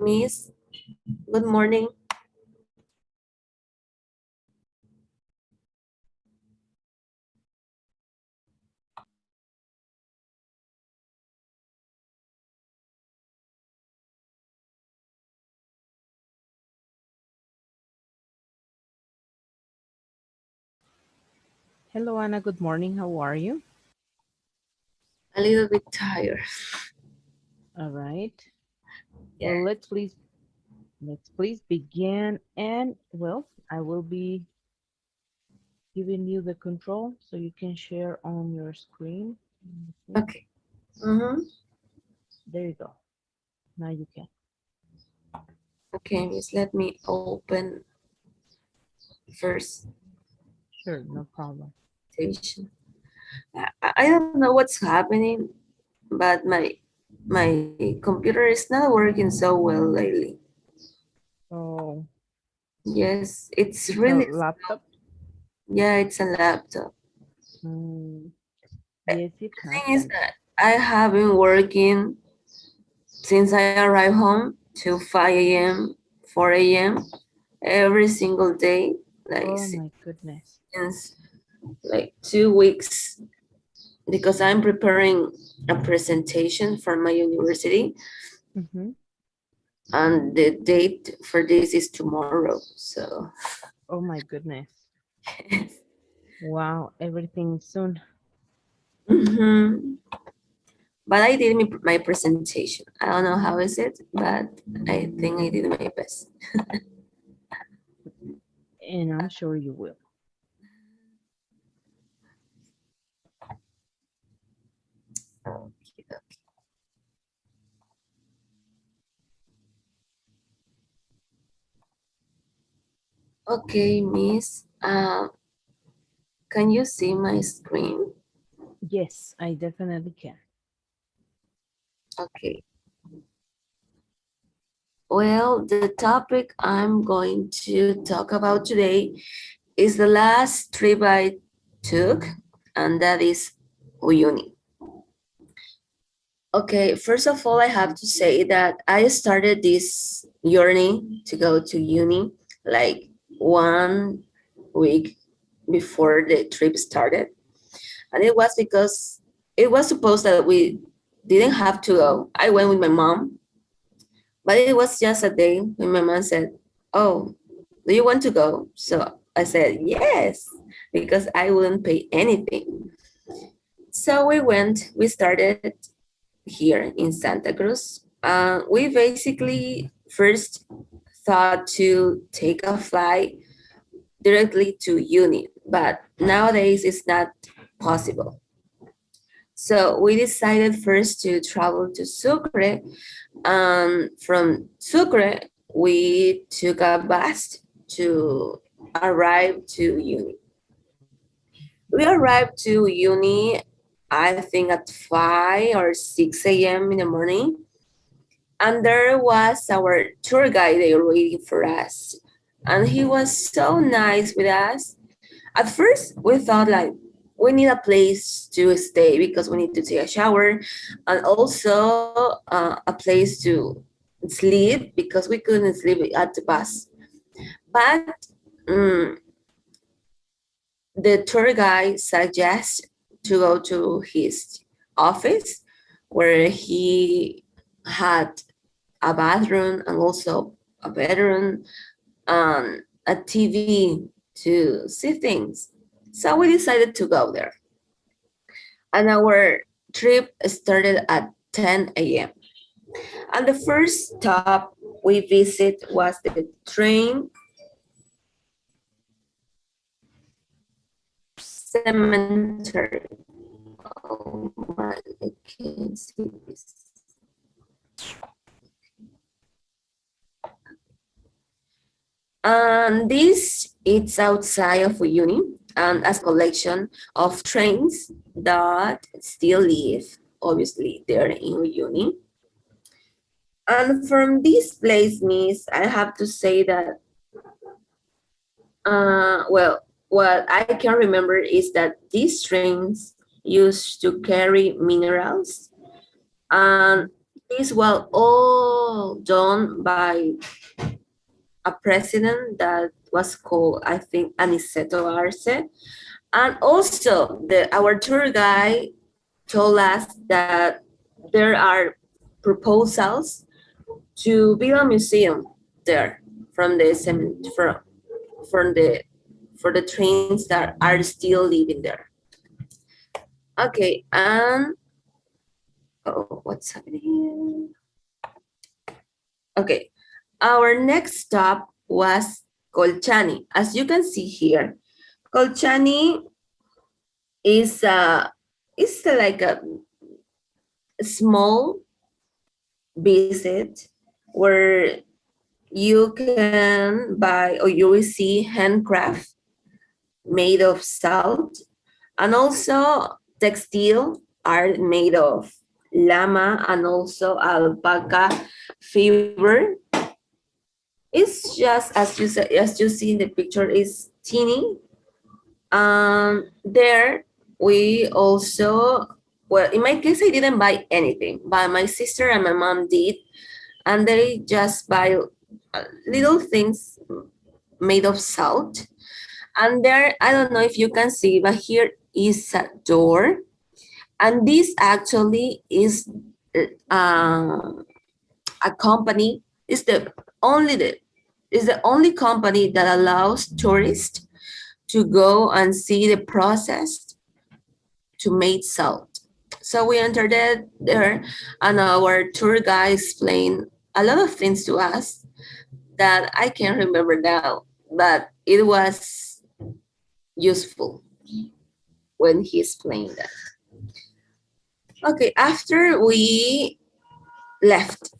Miss. Good morning. Hello, Anna. Good morning. How are you? A little bit tired. All right. Yeah. Well, let's please begin. And well, I will be giving you the control so you can share on your screen. Okay. Okay. Mm-hmm. There you go. Now you can. Okay, Miss. Let me open first Sure, no problem. station. I don't know what's happening, but my computer is not working so well lately. So Yes, it's it's a really laptop. yeah, it's a laptop. Mm, The yes, it thing is happens. that I have been working since I arrived home till 5 a.m., 4 a.m. every single day, like Oh my goodness. since like 2 weeks, because I'm preparing a presentation for my university, Mm-hmm. and the date for this is tomorrow. So, Oh my goodness. Wow, everything soon. mhm. But I did my presentation. I don't know how is it, but I think I did my best. And I'm sure you will. Okay, okay, Miss. Can you see my screen? Yes, I definitely can. Okay. Well, the topic I'm going to talk about today is the last trip I took, and that is uni. Okay, first of all, I have to say that I started this journey to go to uni like 1 week before the trip started. And it was because it was supposed that we didn't have to go. I went with my mom, but it was just a day when my mom said, "Oh, do you want to go?" So I said, "Yes," because I wouldn't pay anything. So we went, we started here in Santa Cruz. We basically first thought to take a flight directly to uni, but nowadays it's not possible. So we decided first to travel to Sucre, and from Sucre we took a bus to arrive to uni. We arrived to uni, I think at 5 or 6 a.m. in the morning. And there was our tour guide there waiting for us. And he was so nice with us. At first, we thought like we need a place to stay because we need to take a shower, and also a place to sleep because we couldn't sleep at the bus. But um, the tour guide suggests to go to his office where he had a bathroom and also a bedroom and a TV to see things. So we decided to go there. And our trip started at 10 a.m. And the first stop we visit was the train cemetery. Oh my, I can't see this. And this it's outside of uni and as collection of trains that still live, obviously, there in uni. And from this place, Miss, I have to say that, well, what I can remember is that these trains used to carry minerals, and This was all done by a president that was called, I think, Aniceto Arce. And also, our tour guide told us that there are proposals to build a museum there from the from the for the trains that are still living there. Okay, and oh, what's happening here? Okay, our next stop was Colchani. As you can see here, Colchani is like a small visit where you can buy or you will see handcraft made of salt, and also textile are made of llama and also alpaca fiber. It's just as you see in the picture, is teeny. There we also, well, in my case, I didn't buy anything, but my sister and my mom did, and they just buy little things made of salt. And there, I don't know if you can see, but here is a door, and this actually is a company. Is the only company that allows tourists to go and see the process to make salt. So we entered there, and our tour guide explained a lot of things to us that I can't remember now, but it was useful when he explained that. Okay, after we left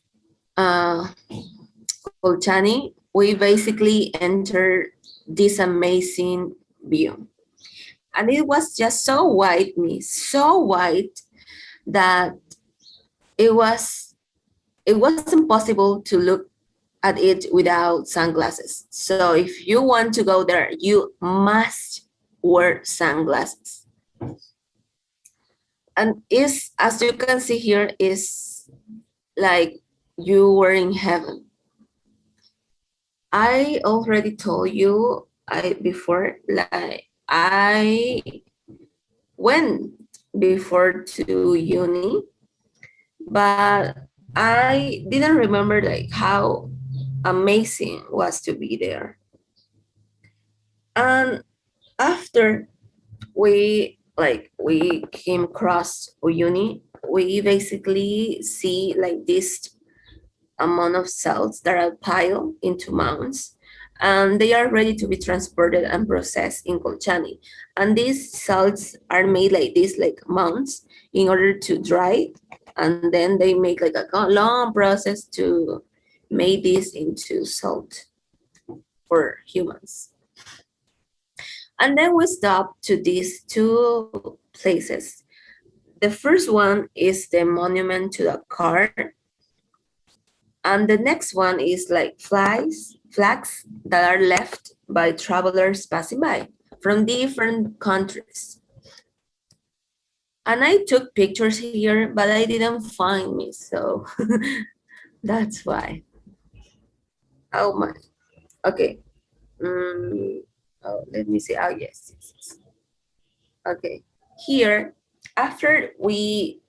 Colchani, we basically entered this amazing view. And it was just so white, so white that it wasn't possible to look at it without sunglasses. So if you want to go there, you must wear sunglasses. And is, as you can see here, is like you were in heaven. I already told you before, like I went before to uni, but I didn't remember like how amazing was to be there. And after we came across Uyuni, we basically see like this amount of cells that are piled into mounds, and they are ready to be transported and processed in Colchani. And these cells are made like this, like mounds, in order to dry, and then they make like a long process to make this into salt for humans. And then we stop to these two places. The first one is the monument to the car, and the next one is like flags that are left by travelers passing by from different countries. And I took pictures here, but I didn't find me, so that's why. Oh my, okay. Oh, let me see. Oh, yes, yes, yes. Okay, here, after we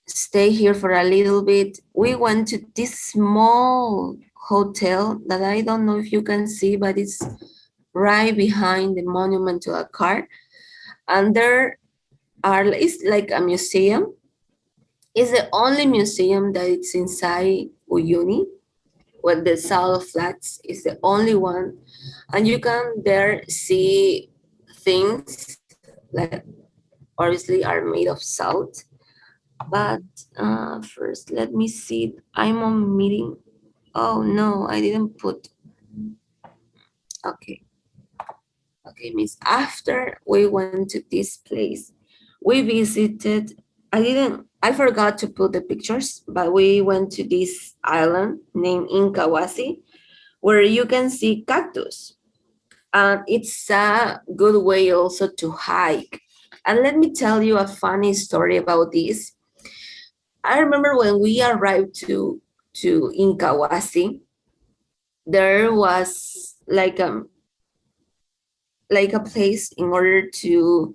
stay here for a little bit, we went to this small hotel that I don't know if you can see, but it's right behind the monument to a car. And there it's like a museum. It's the only museum that it's inside Uyuni, where the salt flats is the only one. And you can there see things that obviously are made of salt. But first, let me see. I'm on meeting. Oh no, I didn't put. Okay. Okay, Miss. After we went to this place, we visited. I forgot to put the pictures, but we went to this island named Inkawasi, where you can see cactus. And it's a good way also to hike. And let me tell you a funny story about this. I remember when we arrived to Inkawasi, there was like a place in order to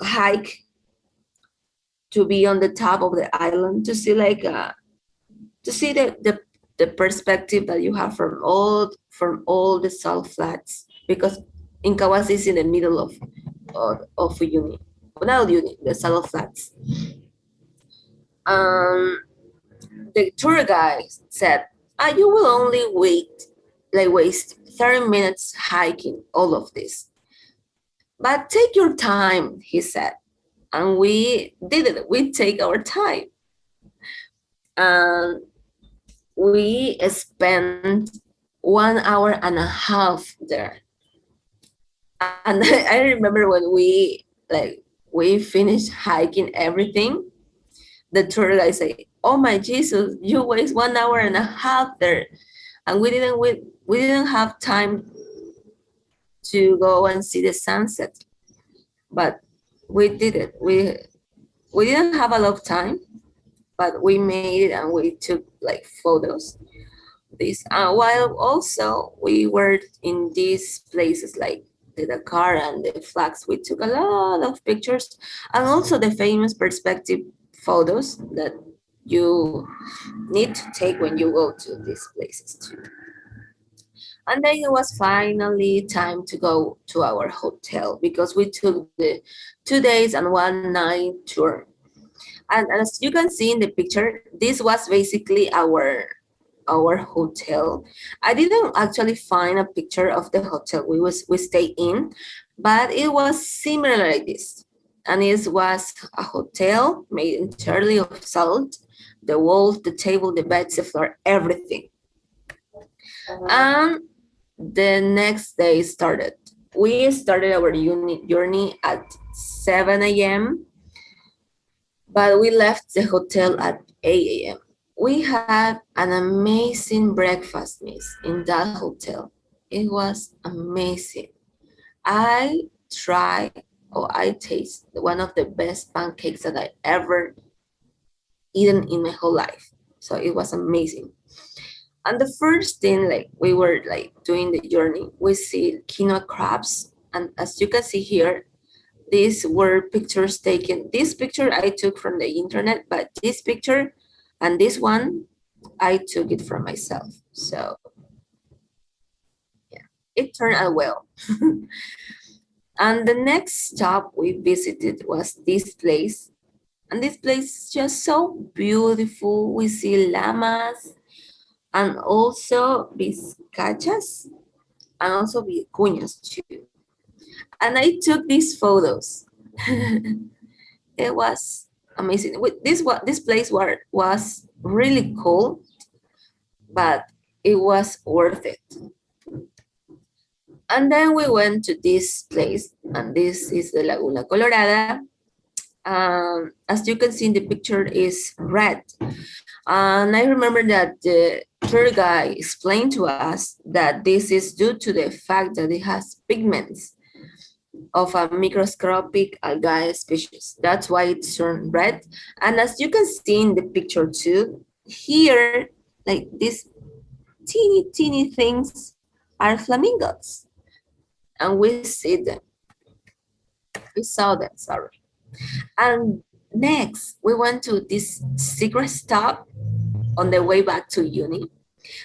hike, to be on the top of the island, to see to see the perspective that you have from all the salt flats, because Inkawasi is in the middle of uni, not uni, the salt flats. Um, the tour guide said, you will only waste 30 minutes hiking all of this. But take your time, he said. And we did it. We take our time. And we spent 1 hour and a half there. And I remember when we finished hiking everything, the tour guide say, "Oh my Jesus, you waste 1 hour and a half there," and we didn't have time to go and see the sunset, but we did it. We didn't have a lot of time, but we made it and we took like photos. This while also we were in these places like the Dakar and the flags, we took a lot of pictures, and also the famous perspective photos that you need to take when you go to these places too. And then it was finally time to go to our hotel because we took the 2 days and 1 night tour. And as you can see in the picture, this was basically our hotel. I didn't actually find a picture of the hotel we stayed in, but it was similar like this. And it was a hotel made entirely of salt, the walls, the table, the beds, the floor, everything. And the next day started. We started our journey at 7 a.m., but we left the hotel at 8 a.m. We had an amazing breakfast, miss, in that hotel. It was amazing. I tried or I tasted one of the best pancakes that I ever eaten in my whole life. So it was amazing. And the first thing, like we were like doing the journey, we see quinoa crabs. And as you can see here, these were pictures taken. This picture I took from the internet, but this picture and this one, I took it from myself. So yeah, it turned out well. And the next stop we visited was this place. And this place is just so beautiful. We see llamas and also vizcachas and also vicuñas too. And I took these photos. It was amazing. This place was really cool, but it was worth it. And then we went to this place, and this is the Laguna Colorada. As you can see in the picture, is red. And I remember that the tour guide explained to us that this is due to the fact that it has pigments of a microscopic algae species. That's why it's turned red. And as you can see in the picture too, here, like these teeny things are flamingos. And we see them. We saw them, sorry. And next, we went to this secret stop on the way back to uni.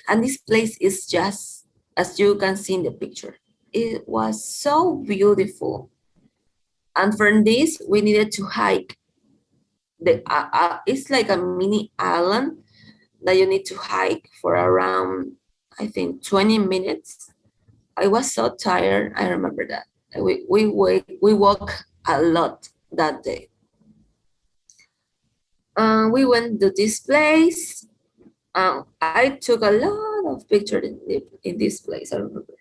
And this place is just, as you can see in the picture, it was so beautiful. And from this, we needed to hike. It's like a mini island that you need to hike for around, I think, 20 minutes. I was so tired, I remember that. We walk a lot that day. We went to this place. I took a lot of pictures in this place, I remember.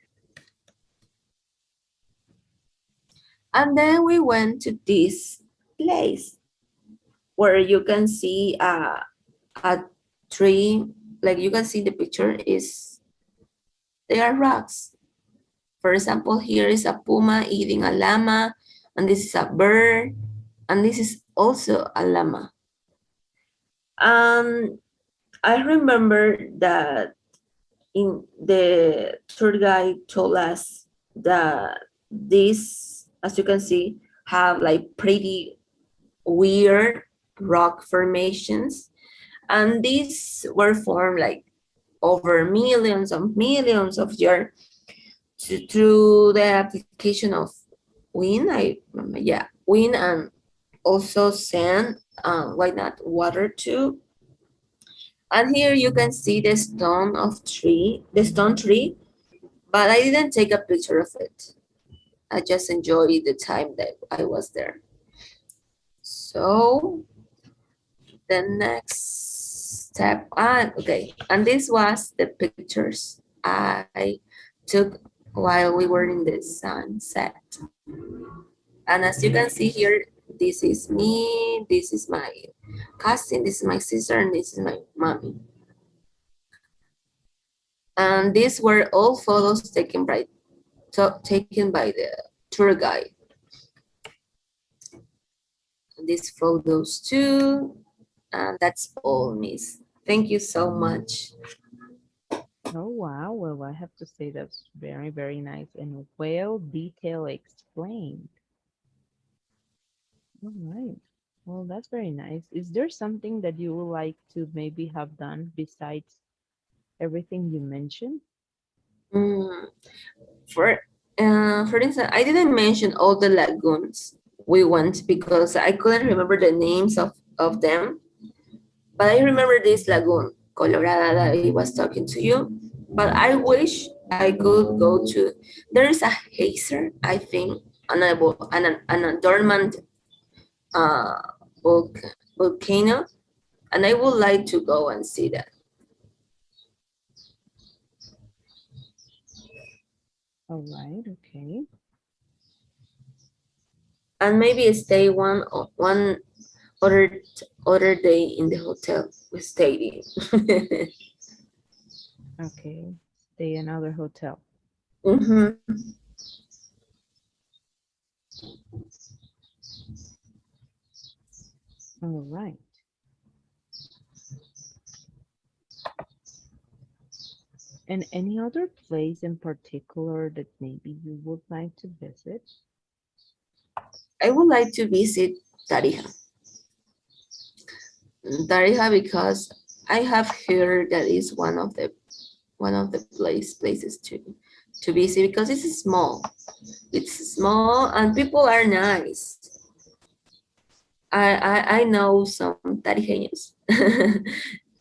And then we went to this place where you can see a tree, like you can see in the picture, they are rocks. For example, here is a puma eating a llama, and this is a bird, and this is also a llama. Um, I remember that in the tour guide told us that this, as you can see, have like pretty weird rock formations, and these were formed like over millions of years through the application of wind. Wind, and also sand. Why not water too? And here you can see the stone tree, but I didn't take a picture of it. I just enjoyed the time that I was there. So the next step, okay, and this was the pictures I took while we were in the sunset. And as you can see here, this is me, this is my cousin, this is my sister, and this is my mommy. And these were all photos taken by the tour guide. These photos too, and that's all, Miss. Thank you so much. Oh, wow. Well, I have to say that's very, very nice and well detailed explained. All right. Well, that's very nice. Is there something that you would like to maybe have done besides everything you mentioned? Mm, for instance, I didn't mention all the lagoons we went because I couldn't remember the names of them. But I remember this lagoon, Colorado, that I was talking to you. But I wish I could go to. There is a hazer, I think, an a dormant uh, volcano, and I would like to go and see that. All right. Okay. And maybe stay one other other day in the hotel we stayed in. Okay. Stay another hotel. Mhm. All right. And any other place in particular that maybe you would like to visit? I would like to visit Tarija. Tarija because I have heard that is one of the places to visit because it's small. It's small and people are nice. I know some Tarijeños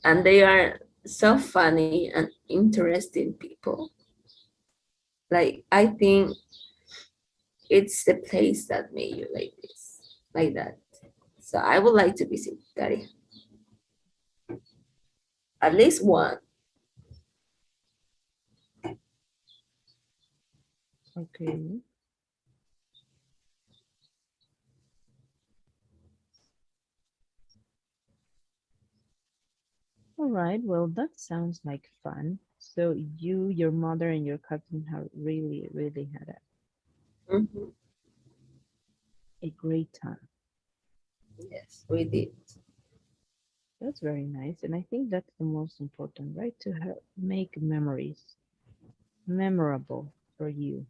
and they are so funny and interesting people. Like I think it's the place that made you like this, like that. So I would like to visit Tarija at least one. Okay. All right. Well, that sounds like fun. So you, your mother, and your cousin have really, really had Mhm. a great time. Yes, we did. That's very nice. And I think that's the most important, right? To make memories memorable for you.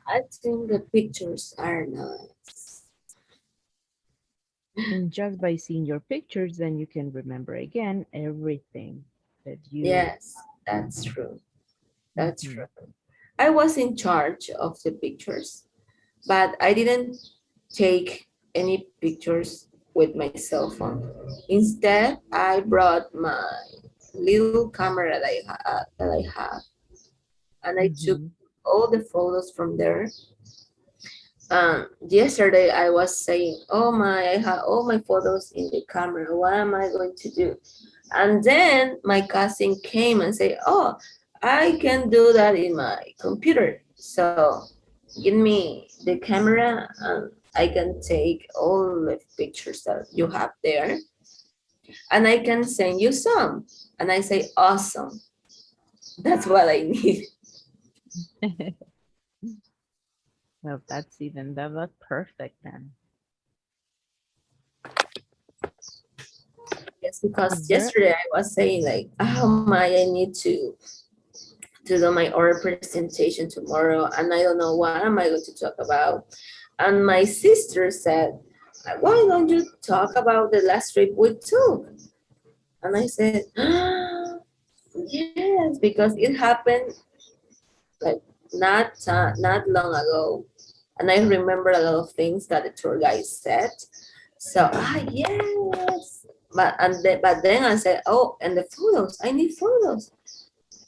I think the pictures are nice. And just by seeing your pictures, then you can remember again everything that you. Yes, that's true. That's Mhm. true. I was in charge of the pictures, but I didn't take any pictures with my cell phone. Instead, I brought my little camera that I have, and I took Mhm. all the photos from there. Yesterday I was saying, "Oh my, I have all my photos in the camera. What am I going to do?" And then my cousin came and said, "Oh, I can do that in my computer. So give me the camera and I can take all the pictures that you have there and I can send you some." And I say, "Awesome. That's what I need." Well, that's perfect then. Yes, because There, yesterday I was saying like, oh my, I need to do my oral presentation tomorrow, and I don't know what am I going to talk about. And my sister said, why don't you talk about the last trip we took? And I said, yes, because it happened like not long ago, and I remember a lot of things that the tour guide said. So yes, but then I said, oh, and the photos, I need photos,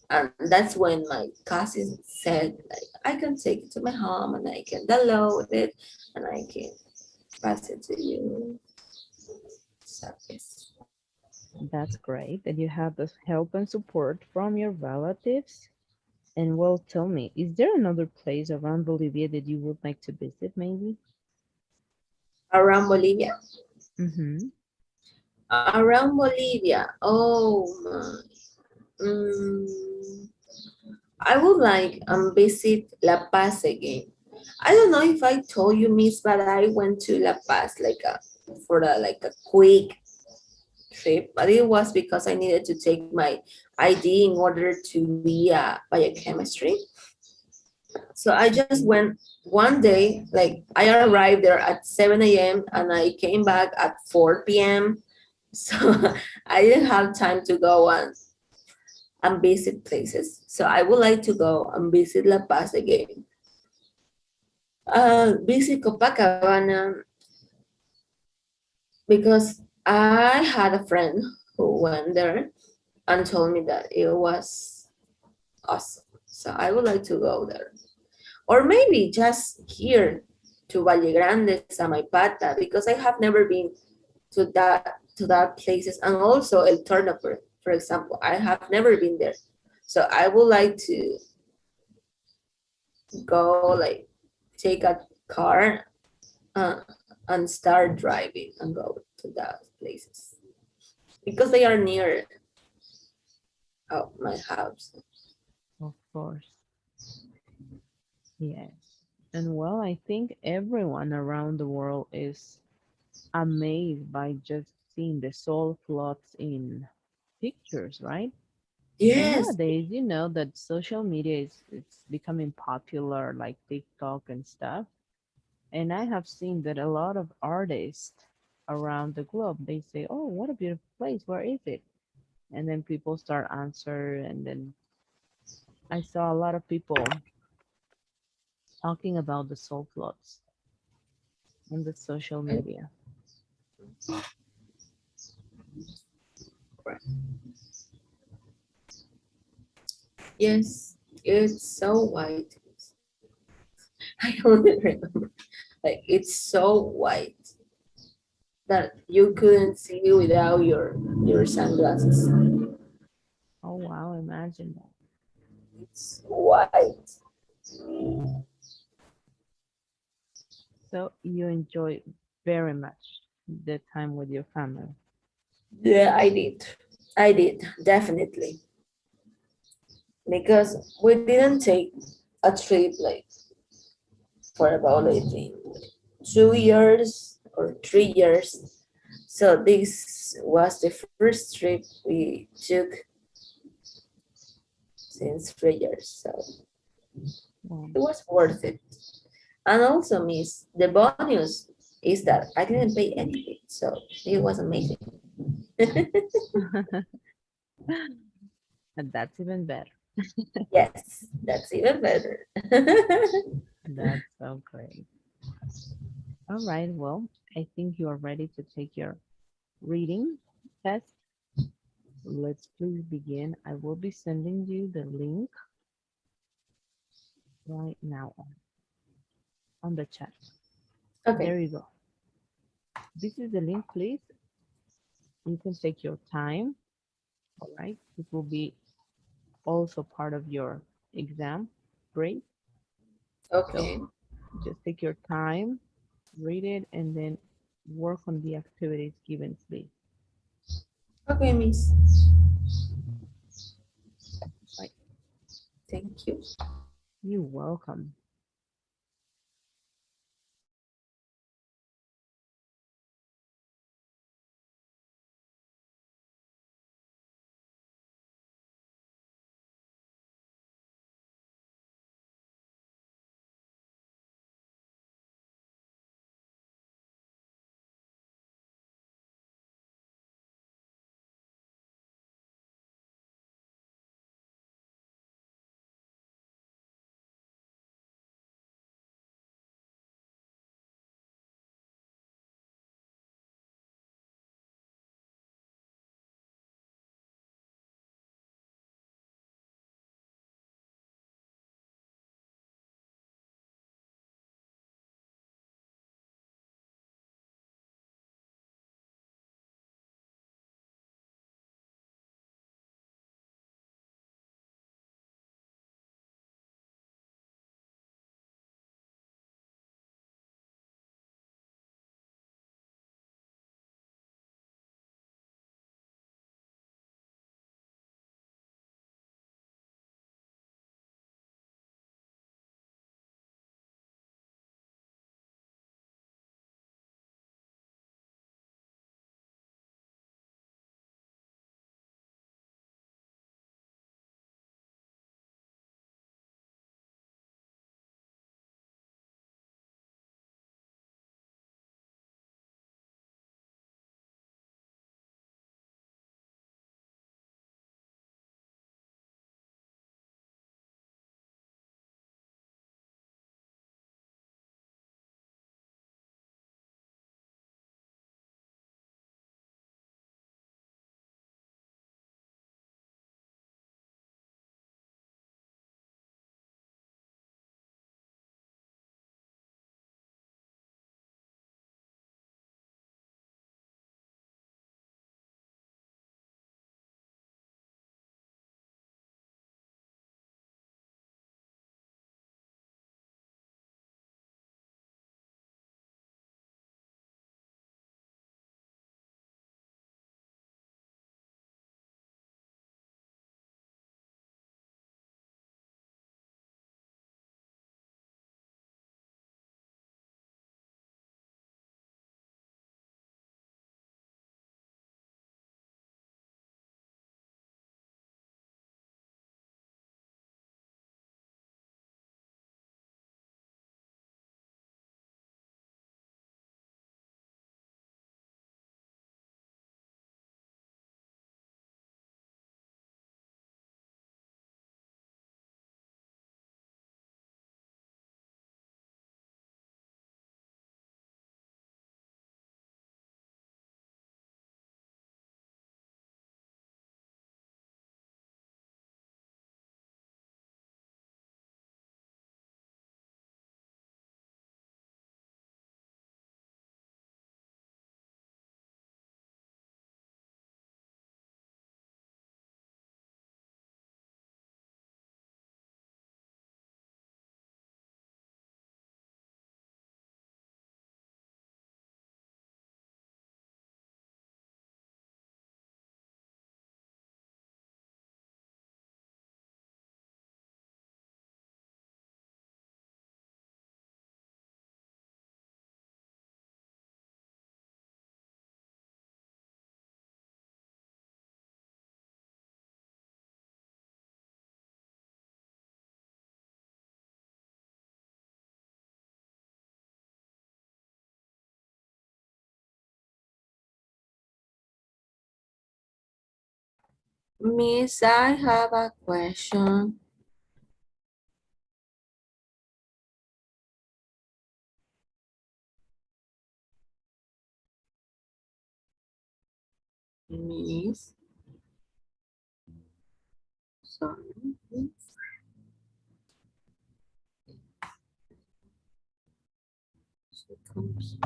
and that's when my cousin said, like, I can take it to my home and I can download it and I can pass it to you. So yes. that's great that you have this help and support from your relatives. And well, tell me, is there another place around Bolivia that you would like to visit, maybe? Around Bolivia. Mm-hmm. Around Bolivia. Oh my. Mm, I would like visit La Paz again. I don't know if I told you, Miss, but I went to La Paz like a quick trip, but it was because I needed to take my ID in order to be a biochemistry. So I just Okay. went one day, like I arrived there at 7 a.m. and I came back at 4 p.m. So I didn't have time to go and visit places. So I would like to go and visit La Paz again. Visit Copacabana because I had a friend who went there and told me that it was awesome. So I would like to go there. Or maybe just here to Valle Grande, Samaipata, because I have never been to that places. And also El Torno, for example. I have never been there. So I would like to go, like, take a car uh, and start driving and go to those places because they are near my house. Of course. Yes. And well, I think everyone around the world is amazed by just seeing the soul floats in pictures, right? And Yes. nowadays, you know that social media is it's becoming popular, like TikTok and stuff. And I have seen that a lot of artists around the globe, they say, "Oh, what a beautiful place. Where is it?" And then people start answer, and then I saw a lot of people talking about the soul floats on the social media. Yes, it's so white. I don't remember. Like, it's so white that you couldn't see without your sunglasses. Oh wow, imagine that. It's white. So you enjoy very much the time with your family. Yeah, I did. I did, definitely. Because we didn't take a trip like for about, I think, 2 years or 3 years. So this was the first trip we took since 3 years. So Wow. it was worth it. And also, Miss, the bonus is that I didn't pay anything. So it was amazing. And that's even better. Yes, that's even better. That's so great. All right, well, I think you are ready to take your reading test. Let's please begin. I will be sending you the link right now on the chat. Okay. There you go. This is the link, please. You can take your time. All right. It will be also part of your exam grade. So Okay. just take your time, read it, and then work on the activities given, please. Okay, Miss. Right. Thank you. You're welcome. Miss, I have a question. Miss, sorry. She comes.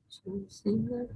She's in.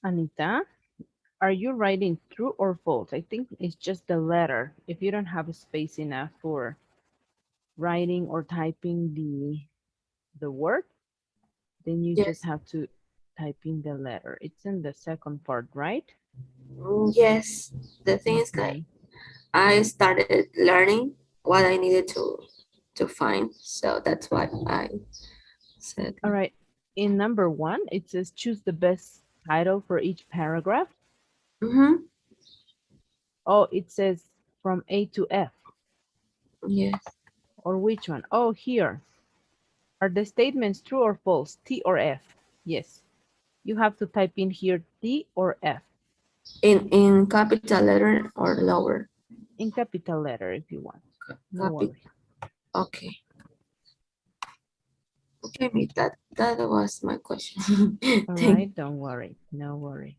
Anita, are you writing true or false? I think it's just the letter. If you don't have a space enough for writing or typing the word, then you just Yes. have to type in the letter. It's in the second part, right? Yes. The thing is that Okay. I started learning what I needed to find, so that's why I said. All right. In number one, it says choose the best title for each paragraph. Mm-hmm. Oh, it says from A to F. Yes. Or which one? Oh, here. Are the statements true or false? T or F? Yes. You have to type in here T or F In capital letter or lower. in capital letter if you want. No Copy. worry. Okay. Okay, me that was my question. All Thank right, don't worry. No worry.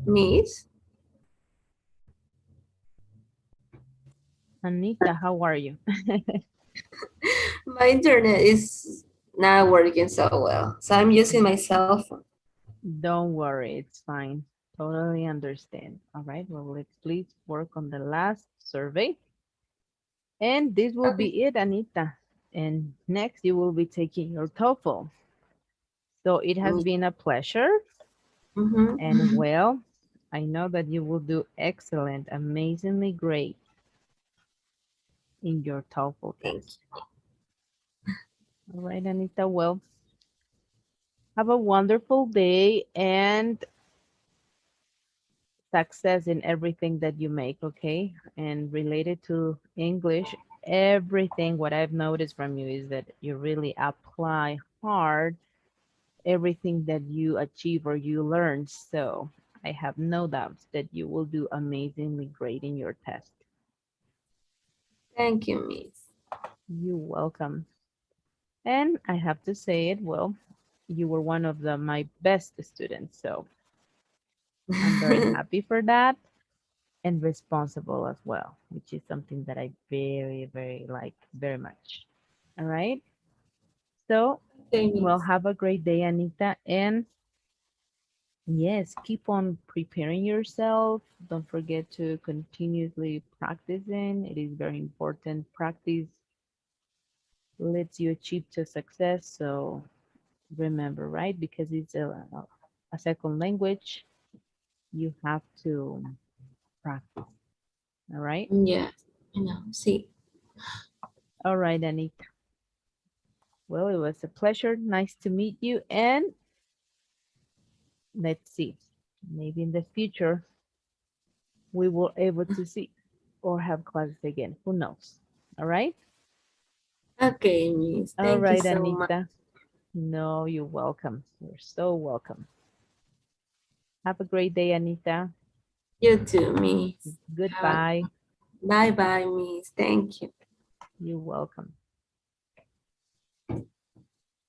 Miss, Anita, how are you? my internet is not working so well, so I'm using my cell phone. Don't worry, it's fine. Totally understand. All right, well, let's please work on the last survey. And this will Okay. be it, Anita. And next, you will be taking your TOEFL. So it has been a pleasure. And Mm-hmm. well, I know that you will do excellent, amazingly great in your TOEFL Thank test. All right, Anita. Well, have a wonderful day and success in everything that you make, okay? And related to English, everything what I've noticed from you is that you really apply hard everything that you achieve or you learn. So I have no doubts that you will do amazingly great in your test. thank you, Miss. You're welcome. And I have to say it, well, you were one of my best students. So I'm very happy for that and responsible as well, which is something that I very, very like very much. All right. So, Okay, well, Miss. have a great day, Anita. And yes, keep on preparing yourself. Don't forget to continuously practicing. It is very important. Practice lets you achieve to success. So remember, right? Because it's a second language, you have to practice. All right. Yeah, I know. See. All right, Anita. Well, it was a pleasure. Nice to meet you. And let's see, maybe in the future we will able to see or have classes again. Who knows? All right. Okay, Miss. All Thank you right, so much. Anita. No, you're welcome. You're so welcome. Have a great day, Anita. You too, Miss. Have a Goodbye. bye bye, Miss. Thank you. You're welcome.